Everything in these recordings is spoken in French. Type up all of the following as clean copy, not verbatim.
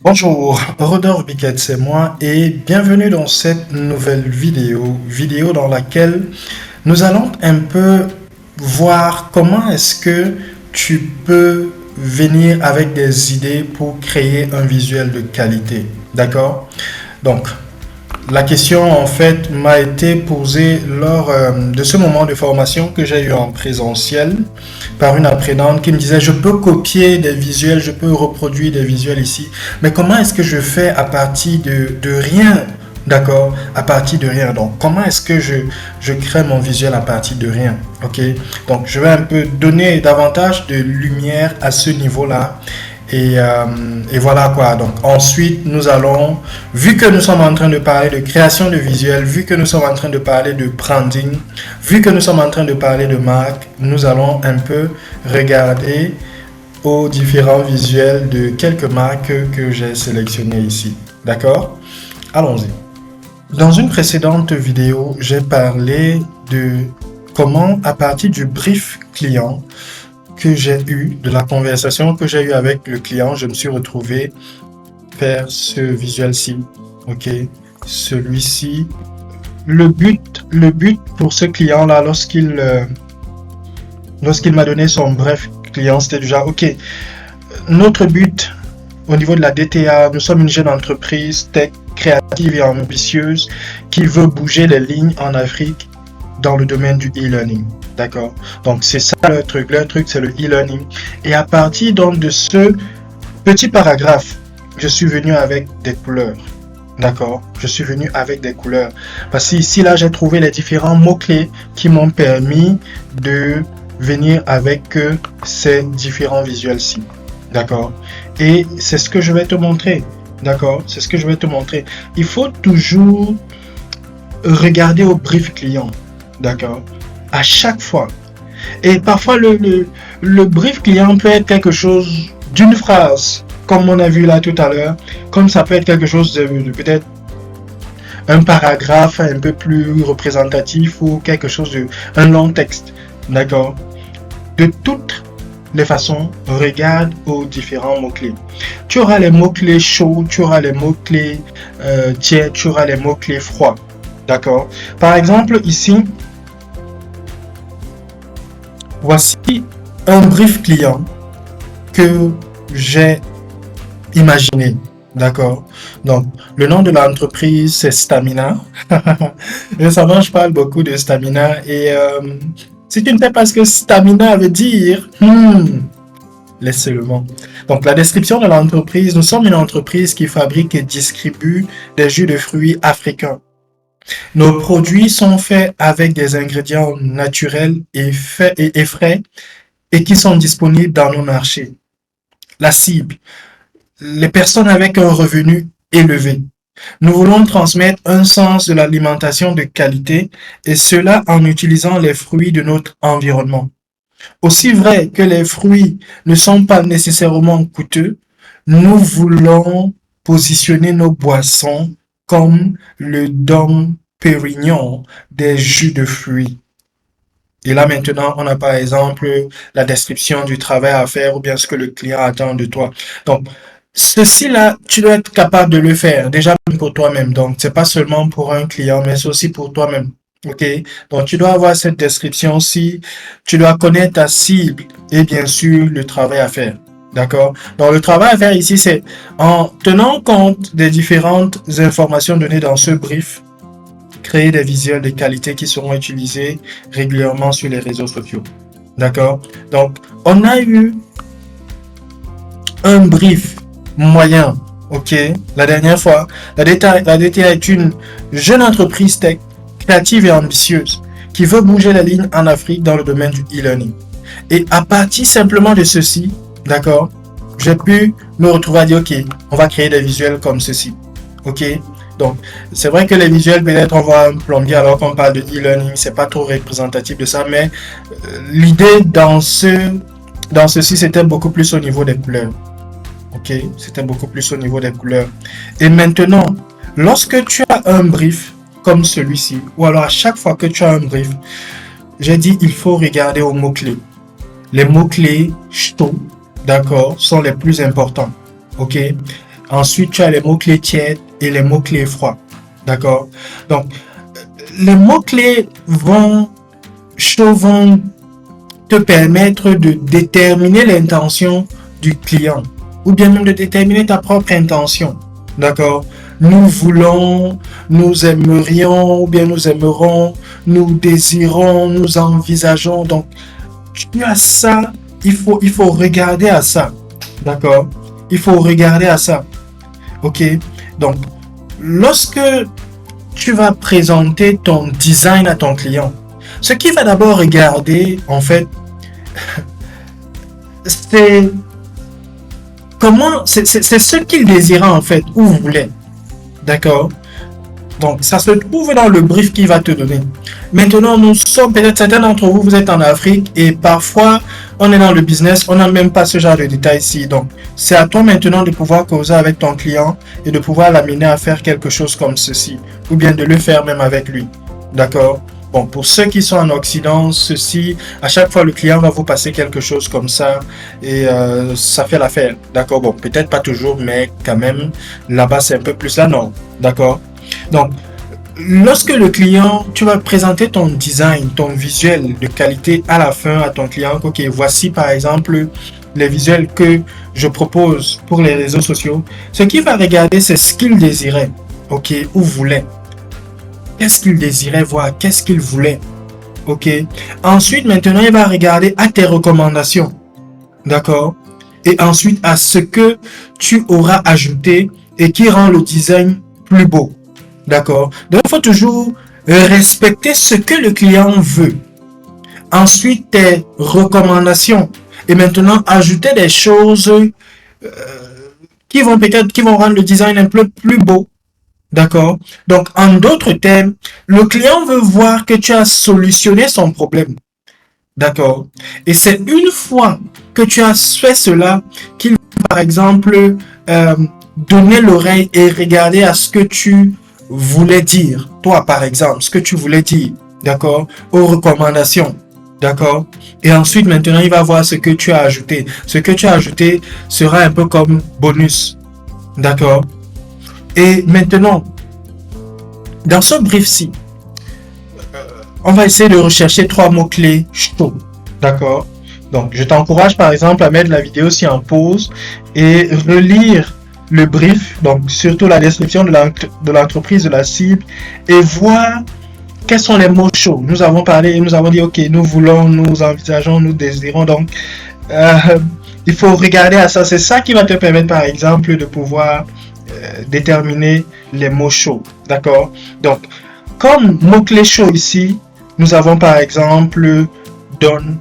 Bonjour, Rodolphe Biquet, c'est moi et bienvenue dans cette nouvelle vidéo dans laquelle nous allons un peu voir comment est-ce que tu peux venir avec des idées pour créer un visuel de qualité. D'accord? Donc, la question en fait m'a été posée lors de ce moment de formation que j'ai eu en présentiel par une apprenante qui me disait je peux copier des visuels, je peux reproduire des visuels ici, mais comment est-ce que je fais à partir de rien? D'accord? À partir de rien. Donc, comment est-ce que je crée mon visuel à partir de rien? Ok? Donc, je vais un peu donner davantage de lumière à ce niveau-là. Et voilà quoi. Donc ensuite, nous allons, vu que nous sommes en train de parler de création de visuels, vu que nous sommes en train de parler de branding, vu que nous sommes en train de parler de marque, nous allons un peu regarder aux différents visuels de quelques marques que j'ai sélectionnées ici. D'accord? Allons-y. Dans une précédente vidéo, j'ai parlé de comment, à partir du brief client que j'ai eu, de la conversation que j'ai eue avec le client, je me suis retrouvé faire ce visuel-ci. Ok, celui-ci. Le but pour ce client-là, lorsqu'il m'a donné son bref client, c'était déjà ok. Notre but au niveau de la DTA, nous sommes une jeune entreprise tech créative et ambitieuse qui veut bouger les lignes en Afrique dans le domaine du e-learning. D'accord? Donc, c'est ça le truc. Le truc, c'est le e-learning. Et à partir donc de ce petit paragraphe, je suis venu avec des couleurs. D'accord? Je suis venu avec des couleurs. Parce qu'ici, là, j'ai trouvé les différents mots-clés qui m'ont permis de venir avec ces différents visuels-ci. D'accord? Et c'est ce que je vais te montrer. D'accord? C'est ce que je vais te montrer. Il faut toujours regarder au brief client. D'accord? À chaque fois. Et parfois, le brief client peut être quelque chose d'une phrase, comme on a vu là tout à l'heure, comme ça peut être quelque chose de peut-être un paragraphe un peu plus représentatif ou quelque chose de un long texte. D'accord? De toutes les façons, regarde aux différents mots-clés. Tu auras les mots-clés chauds, tu auras les mots-clés tièdes, tu auras les mots-clés froids. D'accord? Par exemple, ici, voici un brief client que j'ai imaginé. D'accord? Donc, le nom de l'entreprise, c'est Stamina. Récemment, je parle beaucoup de Stamina et si tu ne sais pas ce que Stamina veut dire, laisse-le mot. Donc, la description de l'entreprise, nous sommes une entreprise qui fabrique et distribue des jus de fruits africains. Nos produits sont faits avec des ingrédients naturels et frais et qui sont disponibles dans nos marchés. La cible, les personnes avec un revenu élevé. Nous voulons transmettre un sens de l'alimentation de qualité et cela en utilisant les fruits de notre environnement. Aussi vrai que les fruits ne sont pas nécessairement coûteux, nous voulons positionner nos boissons comme le Dom Pérignon des jus de fruits. Et là maintenant, on a par exemple la description du travail à faire ou bien ce que le client attend de toi. Donc, ceci-là, tu dois être capable de le faire, déjà pour toi-même. Donc, c'est pas seulement pour un client, mais c'est aussi pour toi-même. OK? Donc, tu dois avoir cette description-ci, tu dois connaître ta cible et bien sûr le travail à faire. D'accord? Donc, le travail à faire ici, c'est en tenant compte des différentes informations données dans ce brief, créer des visuels de qualité qui seront utilisés régulièrement sur les réseaux sociaux. D'accord? Donc, on a eu un brief moyen. OK? La dernière fois, la DTA est une jeune entreprise tech créative et ambitieuse qui veut bouger la ligne en Afrique dans le domaine du e-learning. Et à partir simplement de ceci, d'accord, j'ai pu me retrouver à dire, OK, on va créer des visuels comme ceci. OK? Donc, c'est vrai que les visuels, peut-être on voit un plombier alors qu'on parle de e-learning, c'est pas trop représentatif de ça, mais l'idée dans ceci, c'était beaucoup plus au niveau des couleurs. Ok, c'était beaucoup plus au niveau des couleurs. Et maintenant, lorsque tu as un brief comme celui-ci, ou alors à chaque fois que tu as un brief, j'ai dit il faut regarder aux mots-clés. Les mots-clés chauds, d'accord, sont les plus importants. Ok, Ensuite, tu as les mots-clés tièdes et les mots-clés froids. D'accord? Donc, les mots-clés vont te permettre de déterminer l'intention du client ou bien même de déterminer ta propre intention. D'accord? Nous voulons, nous aimerions ou bien nous aimerons, nous désirons, nous envisageons. Donc, tu as ça, il faut regarder à ça. D'accord? Il faut regarder à ça. Ok? Donc, lorsque tu vas présenter ton design à ton client, ce qu'il va d'abord regarder, en fait, c'est ce qu'il désirait, en fait, ou voulait. D'accord? Donc, ça se trouve dans le brief qu'il va te donner. Maintenant, nous sommes, peut-être certains d'entre vous, vous êtes en Afrique et parfois, on est dans le business, on n'a même pas ce genre de détails ici. Donc, c'est à toi maintenant de pouvoir causer avec ton client et de pouvoir l'amener à faire quelque chose comme ceci. Ou bien de le faire même avec lui. D'accord? Bon, pour ceux qui sont en Occident, ceci, à chaque fois, le client va vous passer quelque chose comme ça et ça fait l'affaire. D'accord? Bon, peut-être pas toujours, mais quand même, là-bas, c'est un peu plus la norme. D'accord? Donc, lorsque le client, tu vas présenter ton design, ton visuel de qualité à la fin à ton client. Ok, voici par exemple les visuels que je propose pour les réseaux sociaux. Ce qu'il va regarder, c'est ce qu'il désirait. Ok, ou voulait. Qu'est-ce qu'il désirait voir? Qu'est-ce qu'il voulait? Ok. Ensuite, maintenant, il va regarder à tes recommandations. D'accord? Et ensuite, à ce que tu auras ajouté et qui rend le design plus beau. D'accord? Donc, il faut toujours respecter ce que le client veut. Ensuite, tes recommandations. Et maintenant, ajouter des choses qui vont rendre le design un peu plus beau. D'accord? Donc, en d'autres termes, le client veut voir que tu as solutionné son problème. D'accord? Et c'est une fois que tu as fait cela qu'il va, par exemple, donner l'oreille et regarder à ce que tu voulais dire. Toi, par exemple, ce que tu voulais dire. D'accord? Aux recommandations. D'accord? Et ensuite, maintenant, il va voir ce que tu as ajouté. Ce que tu as ajouté sera un peu comme bonus. D'accord? Et maintenant, dans ce brief-ci, on va essayer de rechercher 3 mots-clés chauds. D'accord? Donc, je t'encourage par exemple à mettre la vidéo aussi en pause et relire le brief, donc surtout la description de l'entreprise, de la cible, et voir quels sont les mots chauds. Nous avons parlé, nous avons dit, ok, nous voulons, nous envisageons, nous désirons. Donc, il faut regarder à ça. C'est ça qui va te permettre par exemple de pouvoir déterminer les mots chauds. D'accord? Donc, comme mot-clé chaud ici, nous avons par exemple Dom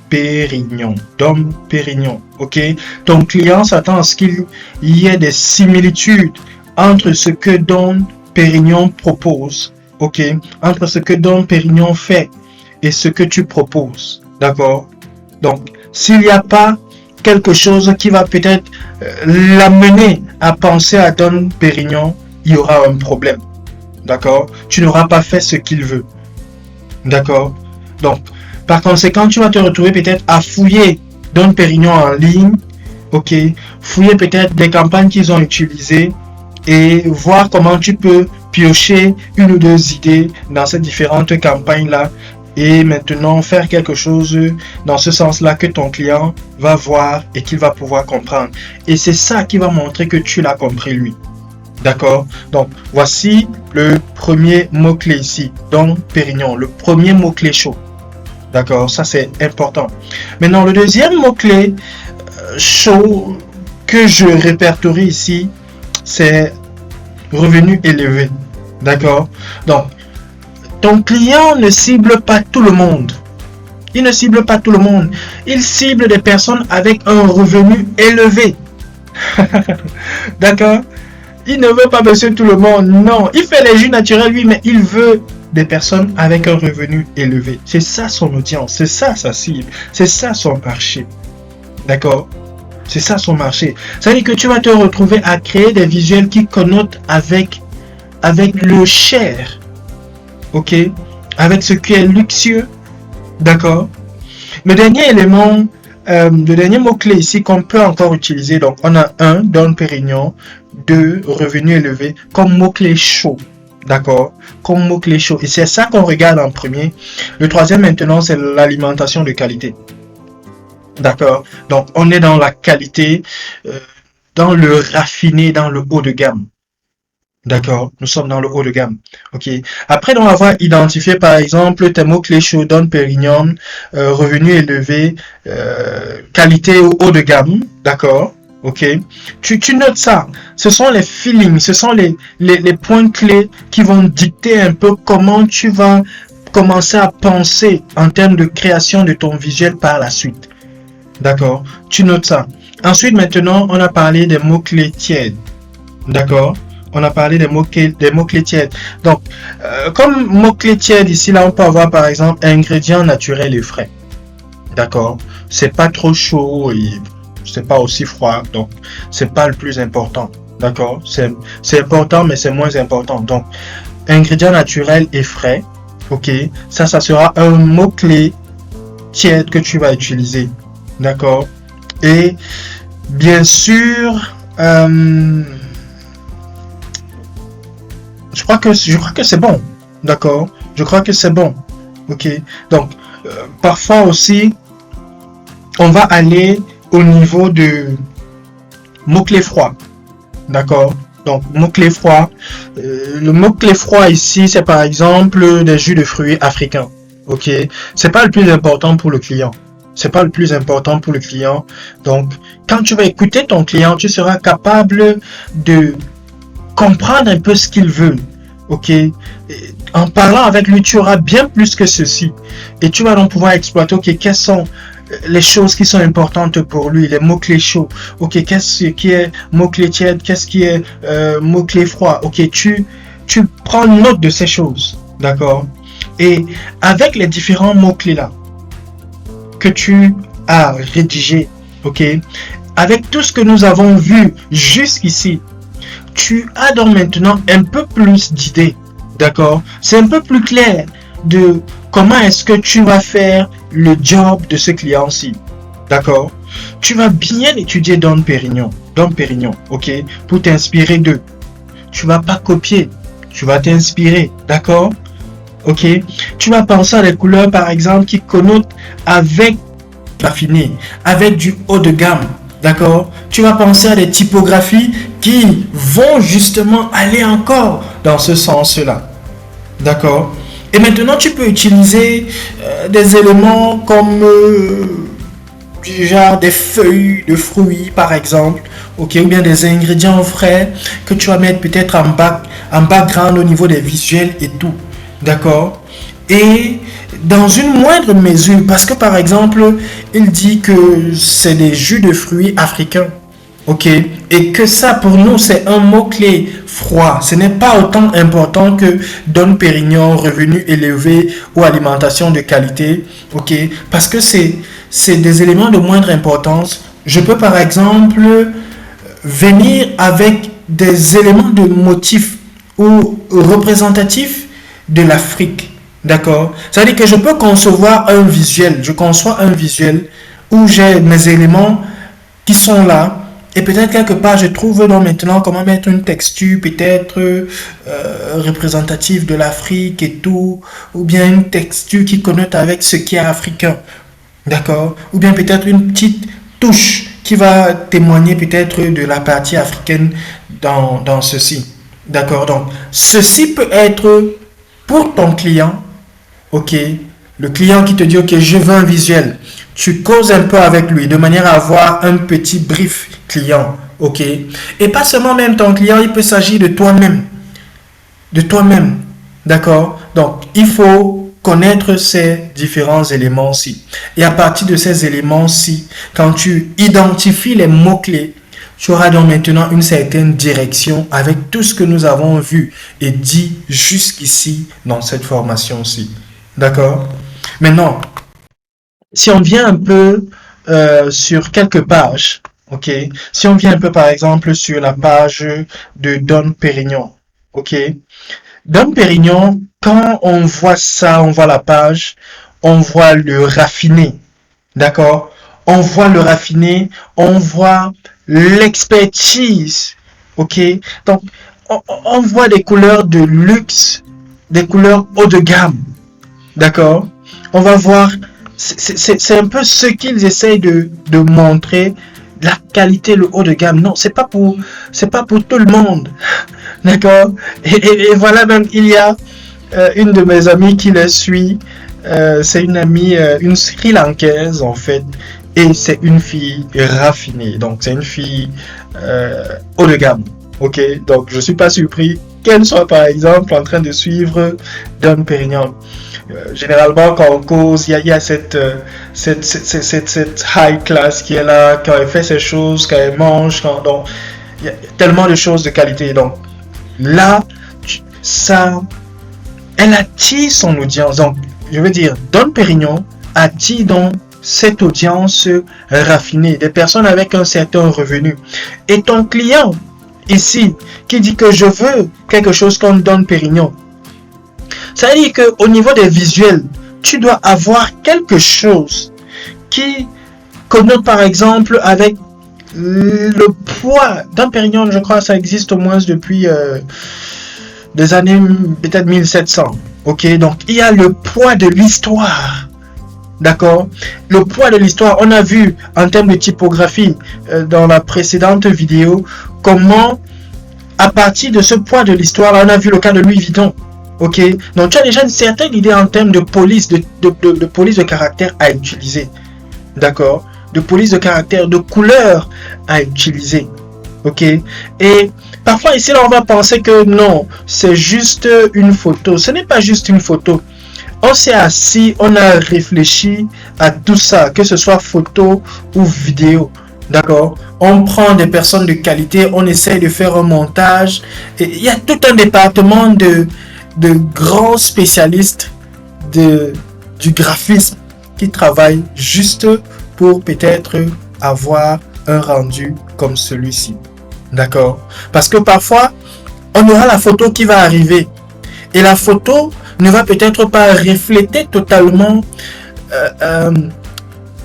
Pérignon. Dom Pérignon. Ok? Ton client s'attend à ce qu'il y ait des similitudes entre ce que Dom Pérignon propose. Ok? Entre ce que Dom Pérignon fait et ce que tu proposes. D'accord? Donc, s'il n'y a pas quelque chose qui va peut-être l'amener à penser à Dom Pérignon, il y aura un problème. D'accord? Tu n'auras pas fait ce qu'il veut. D'accord? Donc, par conséquent, tu vas te retrouver peut-être à fouiller Dom Pérignon en ligne. Ok? Fouiller peut-être des campagnes qu'ils ont utilisées et voir comment tu peux piocher une ou deux idées dans ces différentes campagnes-là et maintenant faire quelque chose dans ce sens-là que ton client va voir et qu'il va pouvoir comprendre. Et c'est ça qui va montrer que tu l'as compris lui. D'accord? Donc, voici le premier mot-clé ici, Dom Pérignon, le premier mot-clé chaud. D'accord? Ça, c'est important. Maintenant, le deuxième mot-clé chaud que je répertorie ici, c'est revenu élevé. D'accord? Donc, ton client ne cible pas tout le monde. Il ne cible pas tout le monde. Il cible des personnes avec un revenu élevé. D'accord? Il ne veut pas monsieur tout le monde. Non, il fait les jus naturels, lui, mais il veut des personnes avec un revenu élevé. C'est ça son audience. C'est ça sa cible. C'est ça son marché. D'accord? C'est ça son marché. Ça veut dire que tu vas te retrouver à créer des visuels qui connotent avec le cher. Ok? Avec ce qui est luxueux. D'accord? Le dernier élément, le dernier mot-clé ici qu'on peut encore utiliser, donc on a un Dom Pérignon, de revenu élevé comme mot-clé chaud. D'accord? Comme mot-clé chaud. Et c'est ça qu'on regarde en premier. Le troisième maintenant, c'est l'alimentation de qualité. D'accord? Donc, on est dans la qualité, dans le raffiné, dans le haut de gamme. D'accord, nous sommes dans le haut de gamme. Ok. Après donc avoir identifié par exemple tes mots-clés chauds, Dom Pérignon, revenu élevé, qualité au haut de gamme, d'accord. Ok. Tu notes ça. Ce sont les feelings, ce sont les points clés qui vont dicter un peu comment tu vas commencer à penser en termes de création de ton visuel par la suite. D'accord. Tu notes ça. Ensuite, maintenant, on a parlé des mots-clés tièdes. D'accord? On a parlé des mots-clés tièdes. Donc, comme mots-clés tièdes, ici, là, on peut avoir, par exemple, ingrédients naturels et frais. D'accord? C'est pas trop chaud et c'est pas aussi froid. Donc, c'est pas le plus important. D'accord? C'est important, mais c'est moins important. Donc, ingrédients naturels et frais. Ok? Ça sera un mot-clé tiède que tu vas utiliser. D'accord? Et, bien sûr, je crois que c'est bon. D'accord? Je crois que c'est bon. Ok? Donc, parfois aussi, on va aller au niveau de mots-clés froids. D'accord? Donc, mots-clés froids. Le mot-clé froid ici, c'est par exemple des jus de fruits africains. Ok? C'est pas le plus important pour le client. C'est pas le plus important pour le client. Donc, quand tu vas écouter ton client, tu seras capable de comprendre un peu ce qu'il veut. Ok, en parlant avec lui, tu auras bien plus que ceci. Et tu vas donc pouvoir exploiter, ok, quelles sont les choses qui sont importantes pour lui, les mots-clés chauds. Ok, qu'est-ce qui est mot-clé tiède, qu'est-ce qui est mot-clé froid. Ok, tu prends note de ces choses. D'accord? Et avec les différents mots-clés là que tu as rédigés, ok, avec tout ce que nous avons vu jusqu'ici, tu as donc maintenant un peu plus d'idées, d'accord? C'est un peu plus clair de comment est-ce que tu vas faire le job de ce client-ci, d'accord? Tu vas bien étudier Dom Pérignon, ok? Pour t'inspirer d'eux. Tu vas pas copier, tu vas t'inspirer, d'accord? Ok? Tu vas penser à des couleurs, par exemple, qui connotent avec raffiné, avec du haut de gamme. D'accord? Tu vas penser à des typographies qui vont justement aller encore dans ce sens-là. D'accord? Et maintenant, tu peux utiliser des éléments comme du genre des feuilles de fruits, par exemple, ok, ou bien des ingrédients frais que tu vas mettre peut-être en background au niveau des visuels et tout. D'accord? Et dans une moindre mesure, parce que par exemple, il dit que c'est des jus de fruits africains. Ok? Et que ça, pour nous, c'est un mot-clé froid. Ce n'est pas autant important que Dom Pérignon, revenu élevé ou alimentation de qualité. Ok? Parce que c'est des éléments de moindre importance. Je peux par exemple venir avec des éléments de motifs ou représentatifs de l'Afrique. D'accord? C'est-à-dire que je peux concevoir un visuel. Je conçois un visuel où j'ai mes éléments qui sont là. Et peut-être quelque part, je trouve donc maintenant comment mettre une texture peut-être représentative de l'Afrique et tout. Ou bien une texture qui connote avec ce qui est africain. D'accord? Ou bien peut-être une petite touche qui va témoigner peut-être de la partie africaine dans ceci. D'accord? Donc, ceci peut être pour ton client. Ok, le client qui te dit, ok, je veux un visuel. Tu causes un peu avec lui de manière à avoir un petit brief client. Ok, et pas seulement même ton client, il peut s'agir de toi-même. De toi-même. D'accord? Donc, il faut connaître ces différents éléments-ci. Et à partir de ces éléments-ci, quand tu identifies les mots-clés, tu auras donc maintenant une certaine direction avec tout ce que nous avons vu et dit jusqu'ici dans cette formation-ci. D'accord? Maintenant, si on vient un peu sur quelques pages, ok? Si on vient un peu par exemple sur la page de Dom Pérignon, ok? Dom Pérignon, quand on voit ça, on voit la page, on voit le raffiné, d'accord? On voit le raffiné, on voit l'expertise, ok? Donc, on voit des couleurs de luxe, des couleurs haut de gamme, d'accord? On va voir, c'est un peu ce qu'ils essayent de montrer, la qualité, le haut de gamme. Non, c'est pas pour tout le monde, d'accord? Et voilà, même, il y a une de mes amies qui le suit. C'est une amie, une Sri Lankaise en fait, et c'est une fille raffinée. Donc c'est une fille haut de gamme. Ok, donc je suis pas surpris qu'elle soit par exemple en train de suivre Dom Pérignon. Généralement quand on cause, il y a cette high class qui est là quand elle fait ses choses, quand elle mange, donc il y a tellement de choses de qualité. Donc là, ça, elle attire son audience. Donc je veux dire, Dom Pérignon attire donc cette audience raffinée, des personnes avec un certain revenu. Et ton client, ici, qui dit que je veux quelque chose comme Dom Pérignon, ça veut dire qu'au niveau des visuels, tu dois avoir quelque chose qui connote par exemple avec le poids. Dom Pérignon, je crois que ça existe au moins depuis des années peut-être 1700. Ok, donc il y a le poids de l'histoire. D'accord? Le poids de l'histoire, on a vu en termes de typographie dans la précédente vidéo comment à partir de ce poids de l'histoire, on a vu le cas de Louis Vuitton. Ok? Donc tu as déjà une certaine idée en termes de police, de police de caractère à utiliser. D'accord? De police de caractère, de couleur à utiliser. Ok? Et parfois ici, là, on va penser que non, c'est juste une photo. Ce n'est pas juste une photo. On s'est assis, on a réfléchi à tout ça, que ce soit photo ou vidéo. D'accord? On prend des personnes de qualité, on essaye de faire un montage. Et il y a tout un département de grands spécialistes du graphisme qui travaillent juste pour peut-être avoir un rendu comme celui-ci. D'accord? Parce que parfois, on aura la photo qui va arriver. Et la photo ne va peut-être pas refléter totalement,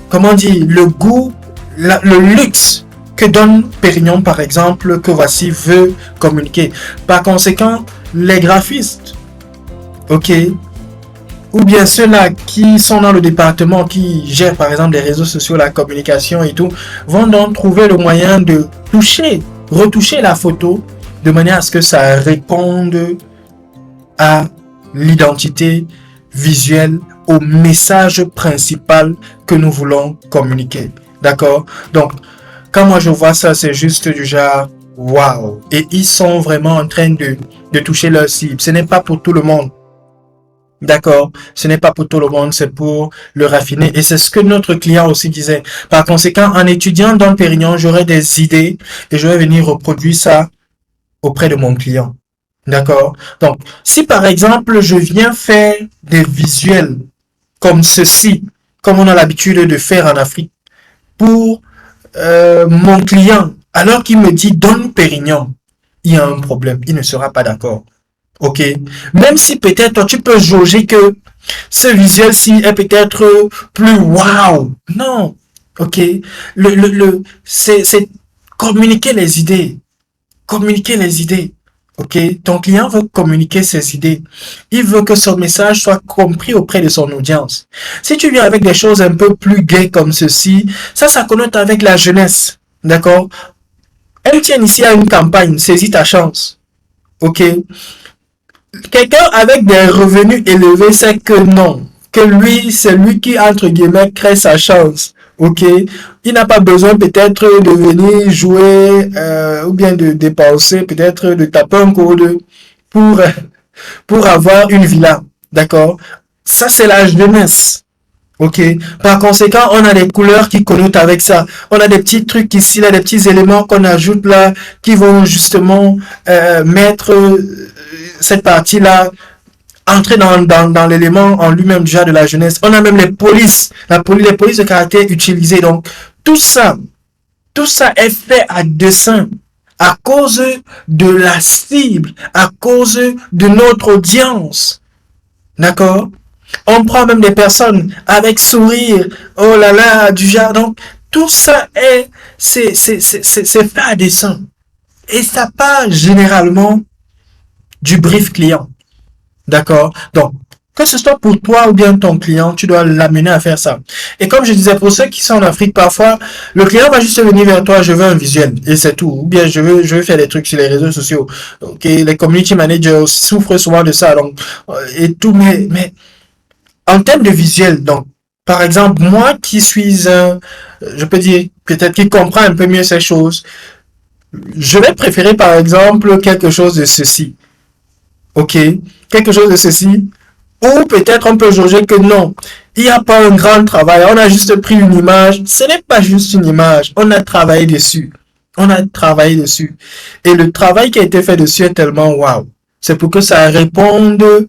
comment dire, le goût, le luxe que Dom Pérignon, par exemple, que voici veut communiquer. Par conséquent, les graphistes, ok, ou bien ceux-là qui sont dans le département qui gèrent, par exemple, les réseaux sociaux, la communication et tout, vont donc trouver le moyen de retoucher la photo de manière à ce que ça réponde à l'identité visuelle, au message principal que nous voulons communiquer. D'accord? Donc, quand moi je vois ça, c'est juste du genre, waouh! Et ils sont vraiment en train de toucher leur cible. Ce n'est pas pour tout le monde. D'accord? Ce n'est pas pour tout le monde, c'est pour le raffiner. Et c'est ce que notre client aussi disait. Par conséquent, en étudiant Dom Pérignon, j'aurai des idées et je vais venir reproduire ça auprès de mon client. D'accord? Donc, si par exemple, je viens faire des visuels comme ceci, comme on a l'habitude de faire en Afrique, pour mon client, alors qu'il me dit Dom Pérignon, il y a un problème, il ne sera pas d'accord. Ok? Même si peut-être tu peux jauger que ce visuel-ci est peut-être plus waouh. Non. Ok? C'est communiquer les idées. Communiquer les idées. Ok, ton client veut communiquer ses idées. Il veut que son message soit compris auprès de son audience. Si tu viens avec des choses un peu plus gaies comme ceci, ça connote avec la jeunesse. D'accord? Elle tient ici à une campagne, saisis ta chance. Ok? Quelqu'un avec des revenus élevés sait que non. Que lui, c'est lui qui, entre guillemets, crée sa chance. Ok, il n'a pas besoin peut-être de venir jouer ou bien de dépenser, peut-être de taper un code pour avoir une villa. D'accord? Ça, c'est la jeunesse. Ok. Par conséquent, on a des couleurs qui connotent avec ça. On a des petits trucs ici, là, des petits éléments qu'on ajoute là, qui vont justement mettre cette partie-là entrer dans l'élément en lui-même déjà de la jeunesse. On a même les polices, les polices de caractère utilisées. Donc, tout ça est fait à dessein, à cause de la cible, à cause de notre audience. D'accord? On prend même des personnes avec sourire, oh là là, du genre. Donc, tout ça c'est fait à dessein. Et ça part généralement du brief client. D'accord? Donc, que ce soit pour toi ou bien ton client, tu dois l'amener à faire ça. Et comme je disais, pour ceux qui sont en Afrique, parfois, le client va juste venir vers toi, je veux un visuel, et c'est tout. Ou bien je veux faire des trucs sur les réseaux sociaux. Ok, les community managers souffrent souvent de ça, donc, et tout, mais en termes de visuel, donc, par exemple, moi qui suis un, je peux dire, peut-être qui comprend un peu mieux ces choses, je vais préférer, par exemple, quelque chose de ceci. Ok, quelque chose de ceci. Ou peut-être on peut juger que non, il n'y a pas un grand travail, on a juste pris une image. Ce n'est pas juste une image, on a travaillé dessus. On a travaillé dessus. Et le travail qui a été fait dessus est tellement waouh. C'est pour que ça réponde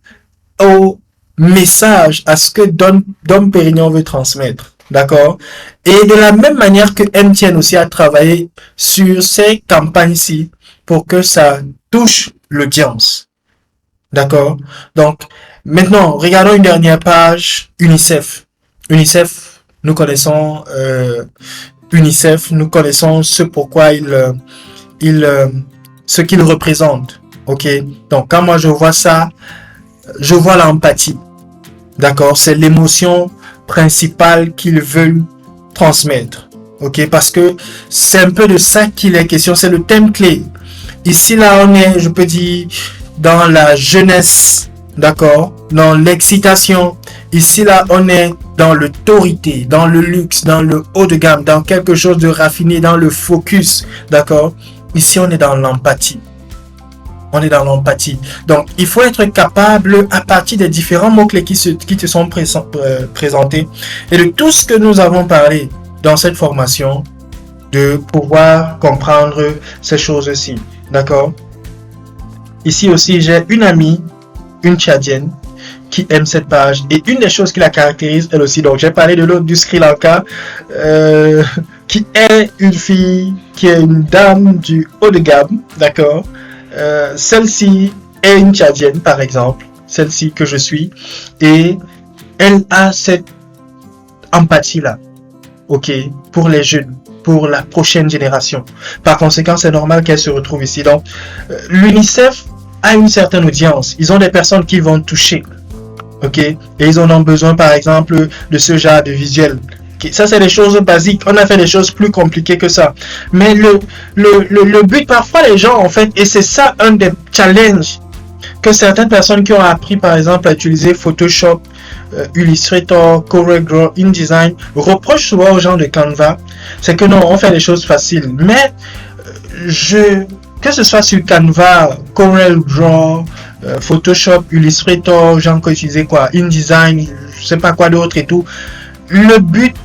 au message, à ce que Dom Pérignon veut transmettre. D'accord? Et de la même manière que MTN aussi a travaillé sur ces campagnes-ci pour que ça touche l'audience. D'accord? Donc, maintenant, regardons une dernière page, UNICEF. UNICEF, nous connaissons UNICEF, nous connaissons ce pourquoi il ce qu'il représente. Ok? Donc, quand moi je vois ça, je vois l'empathie. D'accord? C'est l'émotion principale qu'ils veulent transmettre. Ok? Parce que c'est un peu de ça qu'il est question, c'est le thème clé. Ici, là, on est, je peux dire, dans la jeunesse, d'accord, dans l'excitation. Ici, là, on est dans l'autorité, dans le luxe, dans le haut de gamme, dans quelque chose de raffiné, dans le focus, d'accord. Ici, on est dans l'empathie. On est dans l'empathie. Donc, il faut être capable, à partir des différents mots-clés qui te sont présentés, et de tout ce que nous avons parlé dans cette formation, de pouvoir comprendre ces choses-ci. D'accord? Ici aussi, j'ai une amie, une Tchadienne, qui aime cette page. Et une des choses qui la caractérise, elle aussi, donc j'ai parlé de l'autre du Sri Lanka, qui est une fille, qui est une dame du haut de gamme, d'accord? Celle-ci est une Tchadienne, par exemple, celle-ci que je suis, et elle a cette empathie-là, ok, pour les jeunes, pour la prochaine génération. Par conséquent, c'est normal qu'elle se retrouve ici. Donc, l'UNICEF a une certaine audience. Ils ont des personnes qui vont toucher. Ok? Et ils en ont besoin, par exemple, de ce genre de visuel. Okay? Ça, c'est des choses basiques. On a fait des choses plus compliquées que ça. Mais le but, parfois, les gens, en fait, et c'est ça un des challenges que certaines personnes qui ont appris, par exemple, à utiliser Photoshop, Illustrator, CorelDRAW, InDesign, reprochent souvent aux gens de Canva, c'est que non, on fait des choses faciles. Mais que ce soit sur Canva, CorelDRAW, Photoshop, Illustrator, gens qui utilisent quoi, InDesign, je sais pas quoi d'autre et tout, le but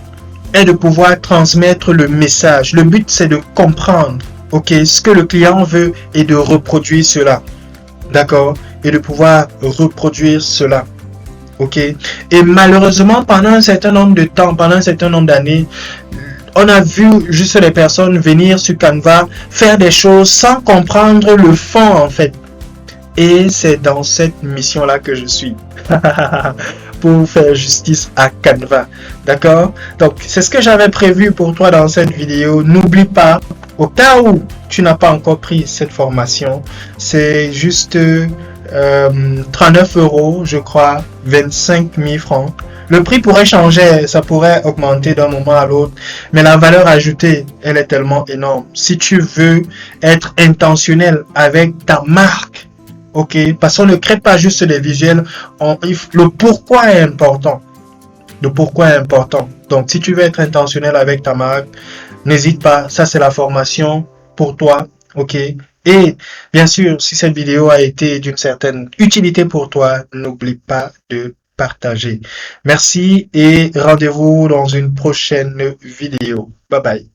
est de pouvoir transmettre le message. Le but, c'est de comprendre, ok, ce que le client veut et de reproduire cela. D'accord? Et de pouvoir reproduire cela. Ok? Et malheureusement, pendant un certain nombre de temps, pendant un certain nombre d'années, on a vu juste les personnes venir sur Canva faire des choses sans comprendre le fond, en fait. Et c'est dans cette mission-là que je suis. Pour faire justice à Canva. D'accord? Donc, c'est ce que j'avais prévu pour toi dans cette vidéo. N'oublie pas, au cas où tu n'as pas encore pris cette formation, c'est juste 39 €, je crois, 25 000 francs. Le prix pourrait changer, ça pourrait augmenter d'un moment à l'autre, mais la valeur ajoutée, elle est tellement énorme. Si tu veux être intentionnel avec ta marque, ok, parce qu'on ne crée pas juste des visuels, le pourquoi est important. Le pourquoi est important. Donc, si tu veux être intentionnel avec ta marque, n'hésite pas, ça c'est la formation pour toi, ok. Et bien sûr, si cette vidéo a été d'une certaine utilité pour toi, n'oublie pas de partager. Merci et rendez-vous dans une prochaine vidéo. Bye bye.